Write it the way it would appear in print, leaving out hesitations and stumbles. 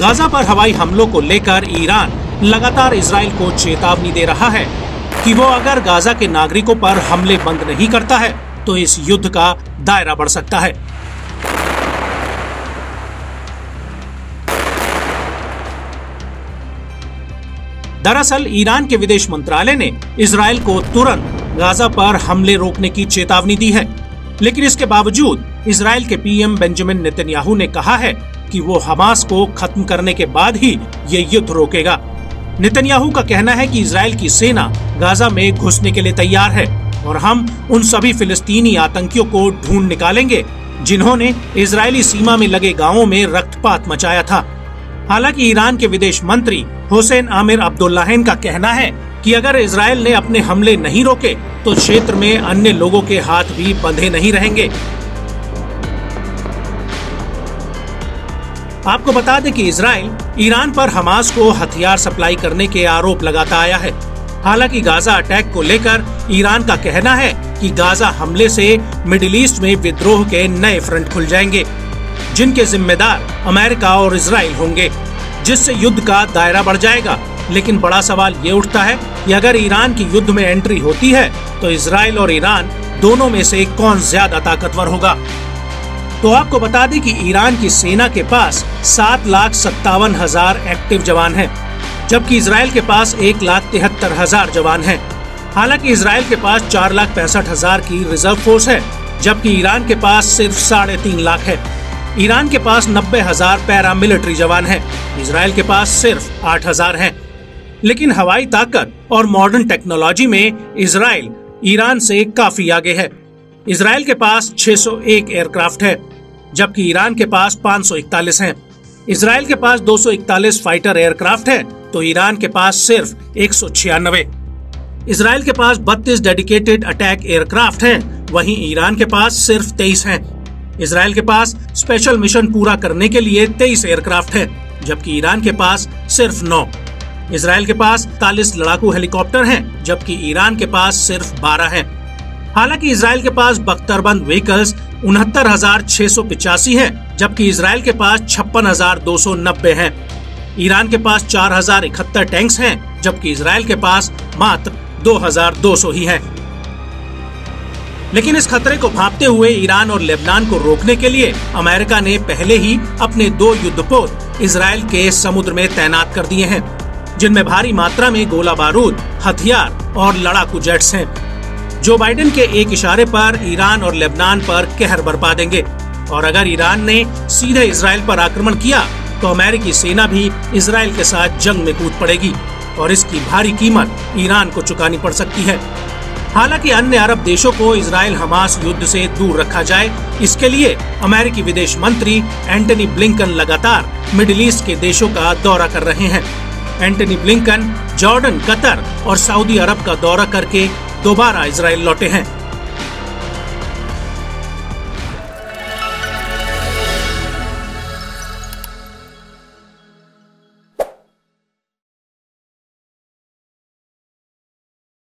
Gaza पर हवाई हमलों को लेकर ईरान लगातार इजराइल को चेतावनी दे रहा है कि वो अगर गाजा के नागरिकों पर हमले बंद नहीं करता है तो इस युद्ध का दायरा बढ़ सकता है। दरअसल ईरान के विदेश मंत्रालय ने इजराइल को तुरंत गाजा पर हमले रोकने की चेतावनी दी है, लेकिन इसके बावजूद इजराइल के पीएम बेंजामिन नेतन्याहू ने कहा है कि वो हमास को खत्म करने के बाद ही ये युद्ध रोकेगा। नेतन्याहू का कहना है कि इजराइल की सेना गाजा में घुसने के लिए तैयार है और हम उन सभी फिलिस्तीनी आतंकियों को ढूंढ निकालेंगे जिन्होंने इजरायली सीमा में लगे गांवों में रक्तपात मचाया था। हालांकि ईरान के विदेश मंत्री हुसैन आमिर अब्दुल्लाहिन का कहना है कि अगर इजराइल ने अपने हमले नहीं रोके तो क्षेत्र में अन्य लोगों के हाथ भी बंधे नहीं रहेंगे। आपको बता दें कि इजराइल ईरान पर हमास को हथियार सप्लाई करने के आरोप लगाता आया है। हालांकि गाजा अटैक को लेकर ईरान का कहना है कि गाजा हमले से मिडिल ईस्ट में विद्रोह के नए फ्रंट खुल जाएंगे, जिनके जिम्मेदार अमेरिका और इजराइल होंगे, जिससे युद्ध का दायरा बढ़ जाएगा। लेकिन बड़ा सवाल ये उठता है कि अगर ईरान की युद्ध में एंट्री होती है तो इजराइल और ईरान दोनों में से कौन ज्यादा ताकतवर होगा। तो आपको बता दें कि ईरान की सेना के पास 7,57,000 एक्टिव जवान हैं, जबकि इजराइल के पास 1,73,000 जवान हैं। हालांकि इजराइल के पास 4,65,000 की रिजर्व फोर्स है, जबकि ईरान के पास सिर्फ 3.5 लाख है। ईरान के पास 90,000 पैरामिलिट्री जवान हैं, इजराइल के पास सिर्फ 8,000 हैं। लेकिन हवाई ताकत और मॉडर्न टेक्नोलॉजी में इजराइल ईरान से काफी आगे है। इजराइल के पास 601 एयरक्राफ्ट है, जबकि ईरान के पास 541 हैं। इजराइल के पास 241 फाइटर एयरक्राफ्ट है तो ईरान के पास सिर्फ 196। इजराइल के पास 32 डेडिकेटेड अटैक एयरक्राफ्ट हैं, वहीं ईरान के पास सिर्फ 23 हैं। इजराइल के पास स्पेशल मिशन पूरा करने के लिए 23 एयरक्राफ्ट हैं, जबकि ईरान के पास सिर्फ 9। इजराइल के पास 40 लड़ाकू हेलीकॉप्टर हैं, जबकि ईरान के पास सिर्फ 12 हैं। हालांकि इजराइल के पास बख्तरबंद व्हीकल्स 69,685 हैं, जबकि इजराइल के पास 56,290 हैं। ईरान के पास 4,071 टैंक्स हैं, जबकि इजराइल के पास मात्र 2,200 ही हैं। लेकिन इस खतरे को भांपते हुए ईरान और लेबनान को रोकने के लिए अमेरिका ने पहले ही अपने 2 युद्धपोत इजराइल के समुद्र में तैनात कर दिए हैं, जिनमें भारी मात्रा में गोला बारूद, हथियार और लड़ाकू जेट्स हैं, जो बाइडेन के एक इशारे पर ईरान और लेबनान पर कहर बरपा देंगे। और अगर ईरान ने सीधे इजराइल पर आक्रमण किया तो अमेरिकी सेना भी इजराइल के साथ जंग में कूद पड़ेगी और इसकी भारी कीमत ईरान को चुकानी पड़ सकती है। हालांकि अन्य अरब देशों को इजराइल हमास युद्ध से दूर रखा जाए, इसके लिए अमेरिकी विदेश मंत्री एंटनी ब्लिंकन लगातार मिडिल ईस्ट के देशों का दौरा कर रहे हैं। एंटनी ब्लिंकन जॉर्डन, कतर और सऊदी अरब का दौरा करके दोबारा इजराइल लौटे हैं।